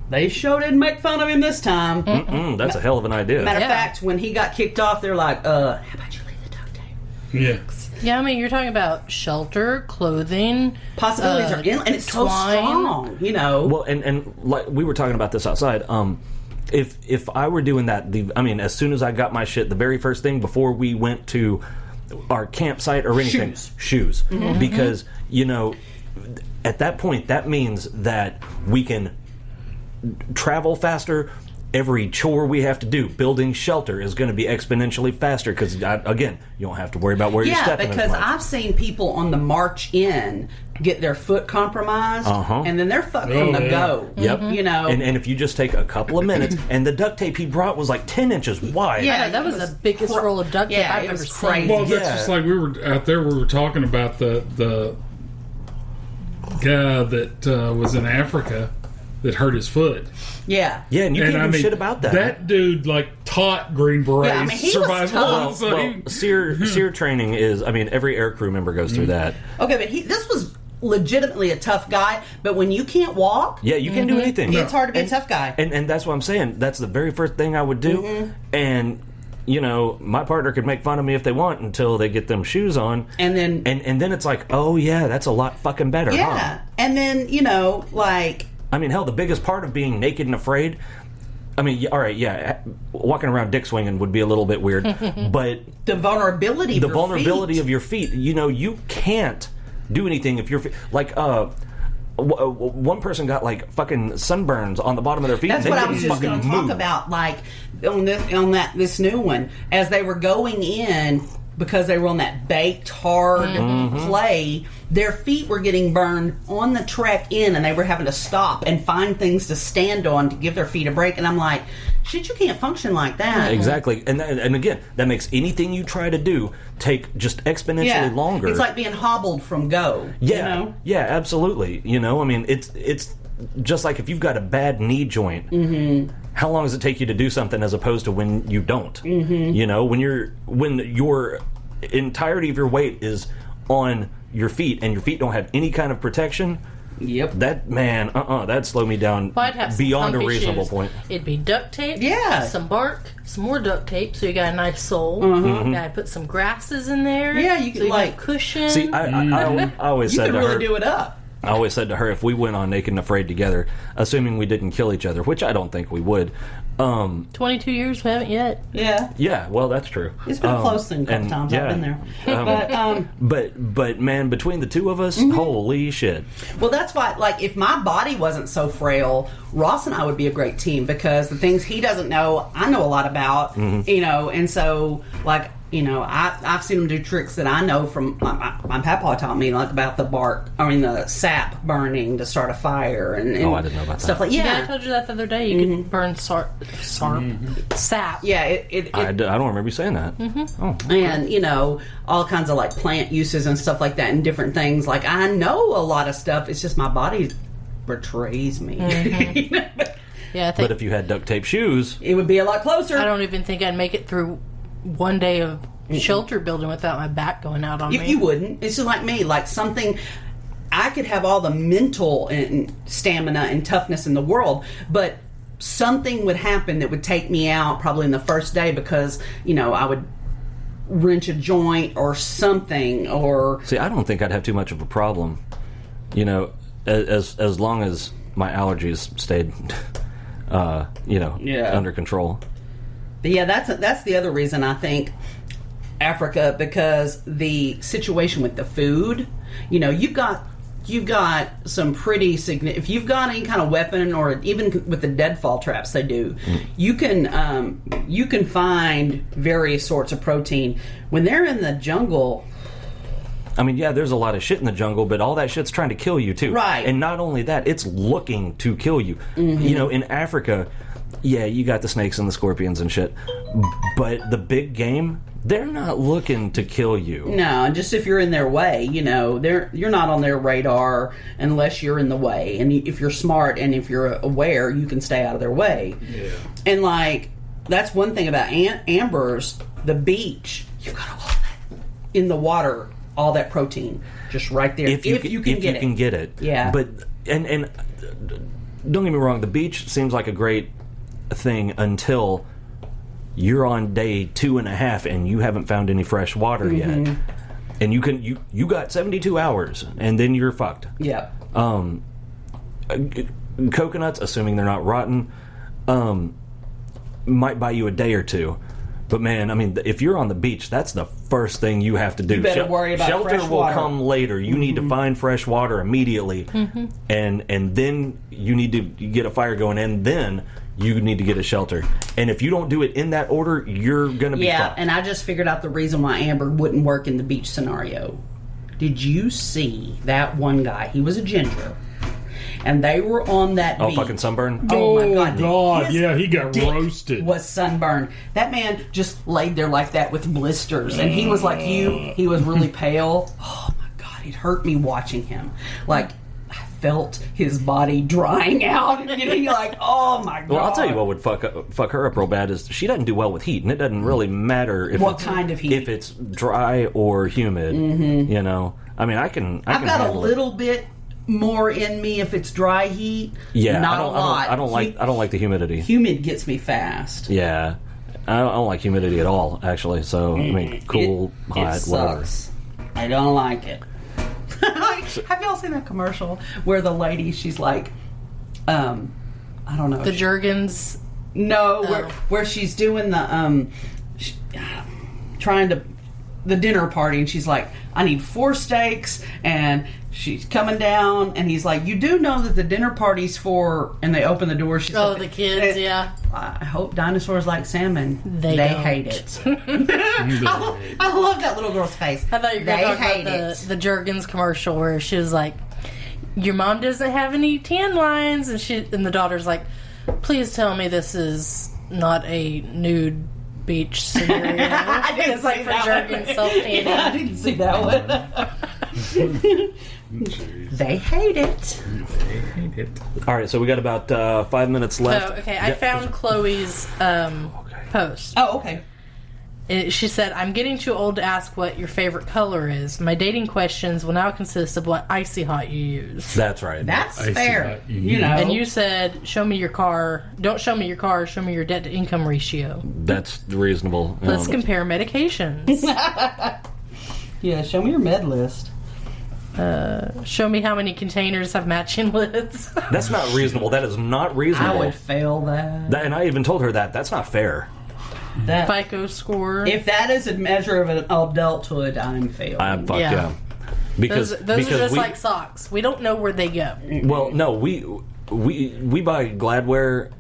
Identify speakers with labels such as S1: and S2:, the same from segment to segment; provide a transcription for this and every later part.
S1: they sure didn't make fun of him this time.
S2: That's a hell of an idea.
S1: Matter of fact, when he got kicked off, they're like, how about you leave the duct tape?
S3: Yeah.
S4: Yeah, I mean, you're talking about shelter, clothing.
S1: Possibilities are endless, and it's so strong, you know.
S2: Well, and like we were talking about this outside. If I were doing that, as soon as I got my shit, the very first thing before we went to our campsite or anything, shoes. Because, you know, at that point, that means that we can travel faster. Every chore we have to do, building shelter, is going to be exponentially faster because, again, you don't have to worry about where you're stepping.
S1: Yeah, because I've seen people on the march in get their foot compromised, and then they're fucked from the go.
S2: Yep.
S1: You know?
S2: And if you just take a couple of minutes, and the duct tape he brought was like 10 inches wide.
S4: Yeah, that was the biggest roll of duct tape I've ever seen.
S3: Well, that's just like we were out there, we were talking about the guy that was in Africa that hurt his foot.
S1: Yeah.
S2: Yeah, and you can't do shit about that.
S3: That dude, taught Green Berets survival.
S2: SEER training is, every aircrew member goes through that.
S1: Okay, but this was legitimately a tough guy, but when you can't walk...
S2: Yeah, you can't do anything.
S1: It's hard to be a tough guy.
S2: And that's what I'm saying. That's the very first thing I would do. And... you know, my partner could make fun of me if they want until they get them shoes on. And then it's like, oh, yeah, that's a lot fucking better, huh?
S1: And then, you know,
S2: hell, the biggest part of being naked and afraid... all right, yeah, walking around dick swinging would be a little bit weird, but...
S1: The vulnerability
S2: of your feet. You know, you can't do anything if your feet... one person got fucking sunburns on the bottom of their feet.
S1: That's what I was just going to talk about. This new one, as they were going in, because they were on that baked hard clay, their feet were getting burned on the trek in, and they were having to stop and find things to stand on to give their feet a break. And I'm like, shit, you can't function like that.
S2: Exactly. And again, that makes anything you try to do take just exponentially longer.
S1: It's like being hobbled from go.
S2: Yeah.
S1: You know?
S2: Yeah, absolutely. You know, it's just like if you've got a bad knee joint, how long does it take you to do something as opposed to when you don't? You know, when your entirety of your weight is on your feet and your feet don't have any kind of protection, that'd slow me down beyond a reasonable point.
S4: It'd be duct tape, some bark, some more duct tape, so you got a nice sole. You gotta put some grasses in there.
S1: Yeah, you could
S4: a cushion.
S2: See, I always said to her,
S1: you could really do it up.
S2: I always said to her, if we went on Naked and Afraid together, assuming we didn't kill each other, which I don't think we would.
S4: 22 years, we haven't yet.
S1: Yeah.
S2: Yeah, well, that's true.
S1: It's been close a couple times. I've been there.
S2: But man, between the two of us, holy shit.
S1: Well, that's why, if my body wasn't so frail, Ross and I would be a great team, because the things he doesn't know, I know a lot about, you know, and so, I've seen him do tricks that I know from my papa taught me, about the sap burning to start a fire, and
S2: I didn't know about
S1: stuff
S2: that.
S4: I told you that the other day. You can burn sap.
S1: Yeah,
S2: I don't remember you saying that. Oh, okay.
S1: And all kinds of plant uses and stuff like that, and different things. I know a lot of stuff. It's just my body betrays me.
S4: Yeah,
S2: but if you had duct tape shoes,
S1: it would be a lot closer.
S4: I don't even think I'd make it through one day of shelter building without my back going out on me.
S1: You wouldn't. It's just like me. Something, I could have all the mental and stamina and toughness in the world, but something would happen that would take me out probably in the first day, because I would wrench a joint or something. Or
S2: see, I don't think I'd have too much of a problem, as long as my allergies stayed under control.
S1: But yeah, that's the other reason I think Africa, because the situation with the food, you've got some pretty significant. If you've got any kind of weapon, or even with the deadfall traps they do, you can find various sorts of protein when they're in the jungle.
S2: There's a lot of shit in the jungle, but all that shit's trying to kill you too.
S1: Right.
S2: And not only that, it's looking to kill you. In Africa, yeah, you got the snakes and the scorpions and shit, but the big game, they're not looking to kill you.
S1: No, just if you're in their way, you're not on their radar unless you're in the way. And if you're smart and if you're aware, you can stay out of their way.
S3: Yeah.
S1: And that's one thing about Amber's, the beach. You've got all that in the water, all that protein, just right there. If you can get it.
S2: Yeah. But and don't get me wrong, the beach seems like a great thing until you're on day 2.5 and you haven't found any fresh water yet. And you got 72 hours and then you're fucked.
S1: Yeah.
S2: Coconuts, assuming they're not rotten, might buy you a day or two. But man, I mean, if you're on the beach, that's the first thing you have to do.
S1: You better worry about
S2: shelter
S1: fresh
S2: will
S1: water.
S2: come later. You need to find fresh water immediately, and then you need to get a fire going, and then you need to get a shelter. And if you don't do it in that order, you're going to be fucked.
S1: And I just figured out the reason why Amber wouldn't work in the beach scenario. Did you see that one guy? He was a ginger. And they were on that beach.
S2: Fucking sunburn?
S3: Oh,
S1: my God. His
S3: yeah, he got
S1: dick
S3: roasted.
S1: Was sunburned. That man just laid there like that with blisters. And he was like you. He was really pale. Oh, my God. It hurt me watching him. Like, I felt his body drying out. And getting like, oh, my God.
S2: Well, I'll tell you what would fuck her up real bad is she doesn't do well with heat. And it doesn't really matter if
S1: what kind of heat.
S2: If it's dry or humid. You know? I mean, I've got
S1: a little bit more in me if it's dry heat.
S2: Yeah,
S1: not a lot.
S2: I don't like the humidity.
S1: Humid gets me fast.
S2: Yeah, I don't like humidity at all. Actually, so I mean, cool, hot, whatever.
S1: Sucks. I don't like it. Have y'all seen that commercial where the lady, she's like, I don't know,
S4: the Jergens.
S1: No, where she's doing the trying to the dinner party, and she's like, I need 4 steaks, and she's coming down, and he's like, you do know that the dinner party's for, and they open the door. She's like,
S4: the kids, yeah.
S1: I hope dinosaurs like salmon.
S4: They
S1: hate it. I love that little girl's face.
S4: I thought you were going to talk about the Jergens commercial where she was like, your mom doesn't have any tan lines, and the daughter's like, please tell me this is not a nude beach scenario. It's like for Jergens self-tanning.
S1: Yeah, I didn't see that one. They hate it.
S2: All right, so we got about 5 minutes left.
S4: Oh, okay. I found Chloe's post.
S1: Oh, okay.
S4: She said, I'm getting too old to ask what your favorite color is. My dating questions will now consist of what icy hot you use.
S2: That's right.
S1: That's
S3: Icy
S1: fair.
S3: hot,
S1: You know.
S4: And you said, show me your car. Don't show me your car. Show me your debt to income ratio.
S2: That's reasonable.
S4: Let's compare medications.
S1: Yeah, show me your med list.
S4: Show me how many containers have matching lids.
S2: That's not reasonable. That is not reasonable.
S1: I would fail that.
S2: And I even told her that's not fair.
S1: That
S4: FICO score.
S1: if that is a measure of an adulthood, I'm failing.
S2: I'm fucked,
S4: Yeah.
S2: yeah. Because
S4: those are just like socks. We don't know where they go.
S2: Well, no, we buy Gladware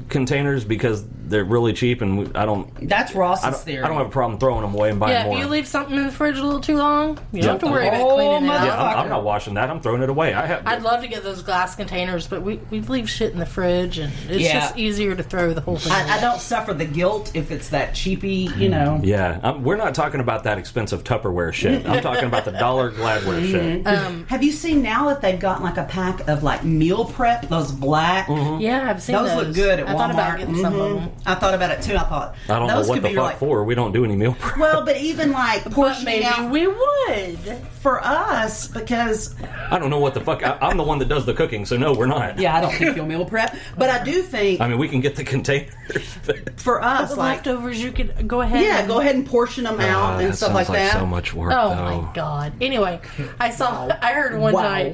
S2: containers because they're really cheap, and I don't.
S1: That's Ross's theory.
S2: I don't have a problem throwing them away and buying
S4: Yeah,
S2: more.
S4: if you leave something in the fridge a little too long, you don't have to worry
S1: Oh,
S4: about cleaning it
S1: mother-
S4: up.
S2: I'm not washing that. I'm throwing it away.
S4: I'd love to get those glass containers, but we leave shit in the fridge, and it's
S1: Yeah.
S4: just easier to throw the whole thing
S1: I
S4: away.
S1: don't suffer the guilt if it's that cheapy, you know.
S2: Yeah, we're not talking about that expensive Tupperware shit. I'm talking about the dollar Gladware shit.
S1: Have you seen now that they've got like a pack of like meal prep, those black?
S4: Yeah, I've seen
S1: Those
S4: those.
S1: look good at
S4: I thought about
S1: Walmart.
S4: getting some of them.
S1: I thought about it too. I thought
S2: I don't know
S1: those
S2: what
S1: could
S2: the
S1: be
S2: fuck
S1: like,
S2: for. We don't do any meal prep.
S1: well, but even like
S4: But
S1: portioning
S4: maybe
S1: out
S4: we would.
S1: for us because
S2: I don't know what the fuck. I'm the one that does the cooking, so no, we're not.
S1: yeah, I don't think you'll meal prep, but I do think
S2: I mean, we can get the containers. But
S1: for us,
S4: The
S1: like
S4: leftovers, you could go ahead.
S1: yeah,
S4: and-
S1: go ahead and portion them out and
S2: that
S1: stuff
S2: sounds
S1: like that.
S2: so much work.
S4: Oh
S2: though.
S4: my god. Anyway, I heard
S1: Wow.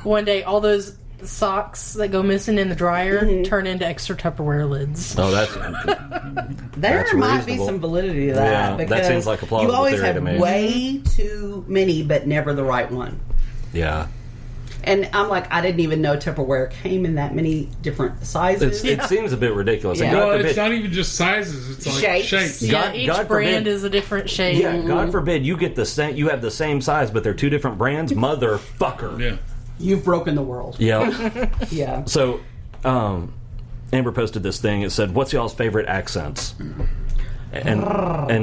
S4: one day, all those socks that go missing in the dryer turn into extra Tupperware lids.
S2: Oh, that's
S1: There
S2: That's
S1: might
S2: reasonable.
S1: be some validity to that.
S2: Yeah, that
S1: because
S2: seems like a plausible
S1: you always
S2: theory
S1: have
S2: to me.
S1: way too many, but never the right one.
S2: yeah.
S1: And I'm like, I didn't even know Tupperware came in that many different sizes.
S2: It seems a bit ridiculous. And
S1: Yeah.
S2: God
S3: No,
S2: forbid,
S3: it's not even just sizes. It's like
S1: Shapes.
S3: shapes.
S4: Yeah,
S2: God-
S4: each
S2: God
S4: brand
S2: forbid-
S4: is a different shape.
S2: yeah, God forbid you get the same. You have the same size, but they're two different brands. Motherfucker.
S3: Yeah.
S1: You've broken the world.
S2: Yeah.
S1: Yeah.
S2: So, Amber posted this thing. It said, "What's y'all's favorite accents?" And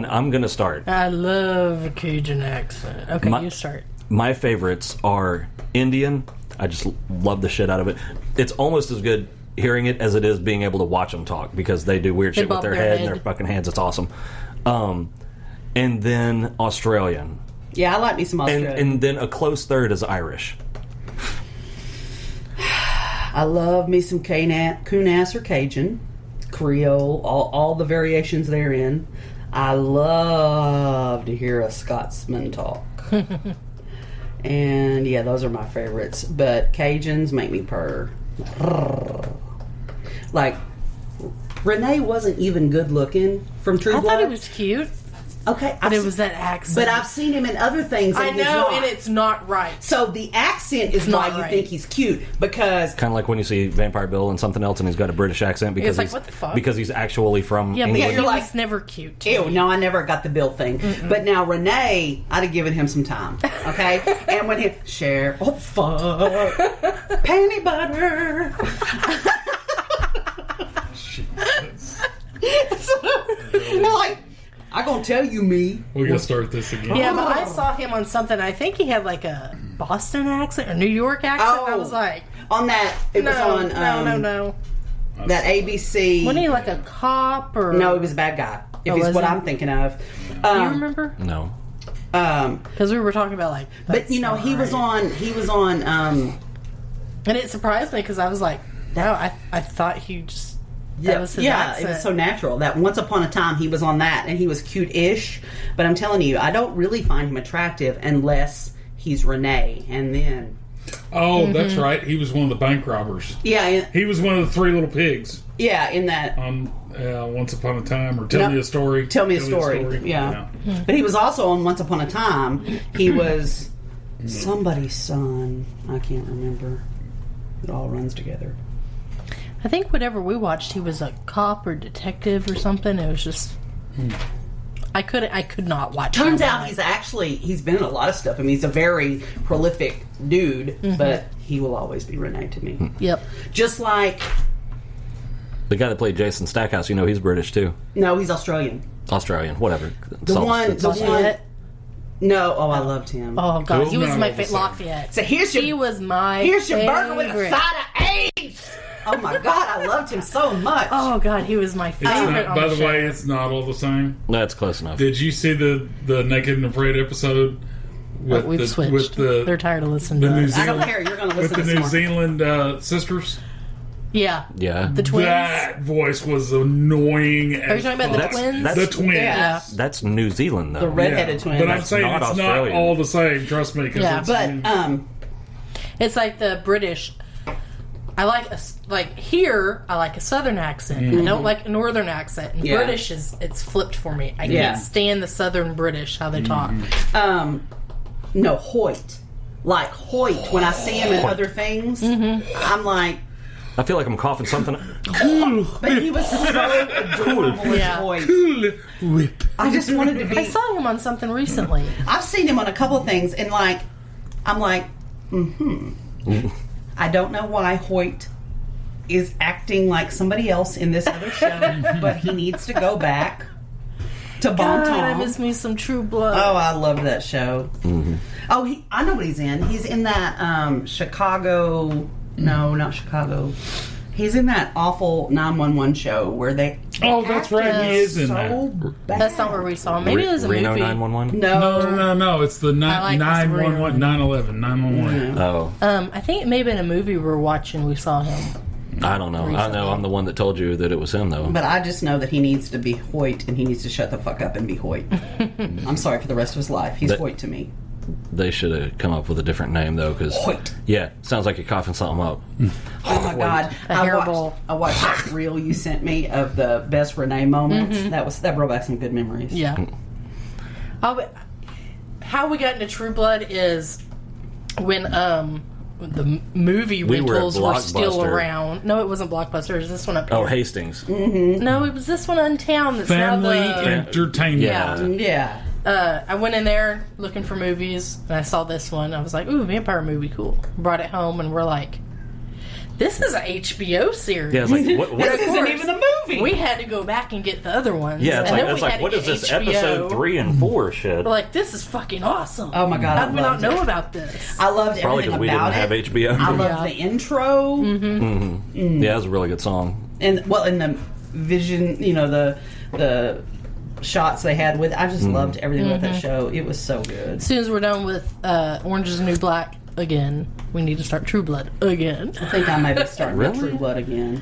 S2: I'm gonna start.
S4: I love a Cajun accent. Okay,
S2: My-
S4: you start.
S2: My favorites are Indian. I just love the shit out of it. It's almost as good hearing it as it is being able to watch them talk because they do weird
S4: They
S2: shit with
S4: bob
S2: their
S4: their
S2: head and
S4: head.
S2: their fucking hands. It's awesome. And then Australian.
S1: Yeah, I like me some Australian.
S2: And then a close third is Irish.
S1: I love me some Kunas or Cajun, Creole, all the variations therein. I love to hear a Scotsman talk. And yeah, those are my favorites. But Cajuns make me purr. Like, Renee wasn't even good looking from True Blood.
S4: I thought he was cute.
S1: Okay.
S4: But it was that accent.
S1: But I've seen him in other things. And
S4: I know, and it's not right.
S1: So the accent is why you think he's cute, because
S2: kind of like when you see Vampire Bill and something else, and he's got a British accent because
S4: it's like, what the fuck?
S2: Because he's actually from
S4: But
S2: England.
S4: you're like, never cute.
S1: Ew, no, I never got the Bill thing. But now Renee, I'd have given him some time. Okay, and when he share, oh fuck, panty butter. Like, I'm gonna tell you me.
S3: We're gonna start this again.
S4: Yeah, but I saw him on something. I think he had like a Boston accent or New York accent. I was like,
S1: on that. It was on.
S4: No.
S1: That ABC.
S4: Wasn't he like a cop or?
S1: No, he was a bad guy. If he's what I'm thinking of.
S4: Do you remember?
S2: No.
S4: Because we were talking about like.
S1: But you know, he was on.
S4: And it surprised me because I was like, no, I thought he just. That was his accent.
S1: It was so natural. That once upon a time he was on that, and he was cute-ish. But I'm telling you, I don't really find him attractive unless he's Renee, and then.
S3: Oh, that's right. He was one of the bank robbers.
S1: Yeah,
S3: he was one of the three little pigs.
S1: Yeah, in that.
S3: Once Upon a Time, or Tell Me a Story.
S1: Tell Me a Story. Yeah. But he was also on Once Upon a Time. He was somebody's son. I can't remember. It all runs together.
S4: I think whatever we watched, he was a cop or detective or something. It was just I could not watch.
S1: Turns out he's been in a lot of stuff. I mean, he's a very prolific dude, but he will always be Renee to me.
S4: Yep.
S1: Just like
S2: the guy that played Jason Stackhouse, you know, he's British too.
S1: No, he's Australian.
S2: Whatever.
S1: The one. No, I loved him.
S4: Oh god, he was my favorite. Lafayette.
S1: So here's your burger with a side of AIDS. Oh my god, I loved him so much.
S4: Oh god, he was my favorite.
S3: By the way, it's not all the same.
S2: That's close enough.
S3: Did you see the Naked and Afraid episode?
S4: We've switched. They're tired of listening to us.
S1: I don't care. You're going to listen
S3: with the New Zealand sisters.
S4: Yeah.
S2: The
S4: twins.
S3: That voice was annoying.
S4: Are you talking about the twins?
S3: The twins.
S4: Yeah.
S2: That's New Zealand, though.
S1: The redheaded twins.
S3: But I'm saying
S2: not
S3: it's
S2: Australian.
S3: not all the same. Trust me.
S1: But
S4: it's like the British. I like here. I like a Southern accent. I don't like a Northern accent. And British it's flipped for me. I can't stand the Southern British how they talk.
S1: No, Hoyt. Like Hoyt. When I see him in other things, I'm like.
S2: I feel like I'm coughing something.
S1: But he was so adorable as Hoyt.
S3: Whip.
S1: I just wanted to be.
S4: I saw him on something recently.
S1: I've seen him on a couple of things, and I'm like, I don't know why Hoyt is acting like somebody else in this other show, but he needs to go back to Bon Ton.
S4: I miss me some True Blood.
S1: Oh, I loved that show. Oh, I know what he's in. He's in that Chicago. No, not Chicago. He's in that awful 911 show where they.
S3: Oh, that's right. He is in
S1: that.
S4: That's not where we saw him. Maybe it was a
S2: Reno
S4: movie.
S2: 911?
S3: No. It's the 911, 911, 911.
S2: Oh.
S4: I think it may have been a movie we were watching. We saw him.
S2: I don't know. I know I'm the one that told you that it was him, though.
S1: But I just know that he needs to be Hoyt, and he needs to shut the fuck up and be Hoyt. I'm sorry for the rest of his life. He's Hoyt to me.
S2: They should have come up with a different name, though, because...
S1: Hoyt.
S2: Yeah, sounds like you're coughing something up.
S1: Oh, my God. I watched that reel you sent me of the best Renee moments. That brought back some good memories.
S4: Yeah. How we got into True Blood is when the movie rentals were still around. No, it wasn't Blockbuster. It was this one up here.
S2: Oh, Hastings.
S4: No, it was this one on town. That's
S3: Family
S4: now the
S3: Entertainment.
S1: Yeah.
S4: I went in there looking for movies, and I saw this one. I was like, ooh, vampire movie, cool. Brought it home, and we're like, this is an HBO series.
S2: Yeah, it's like, what
S1: This isn't even a movie.
S4: We had to go back and get the other ones.
S2: Yeah, it's like what is this,
S4: HBO.
S2: episode 3 and 4 shit?
S4: We're like, this is fucking awesome.
S1: Oh, my God,
S4: How did we not know about this?
S1: I loved
S2: Probably
S1: everything
S2: because we
S1: about
S2: didn't
S1: it.
S2: have HBO.
S1: I loved the intro.
S2: Yeah, it was a really good song.
S1: And, in the vision, the shots they had with I just loved everything about that show. It was so good.
S4: As soon as we're done with Orange is the New Black, again. We need to start True Blood again.
S1: I think I might be starting
S2: Really?
S1: True Blood again.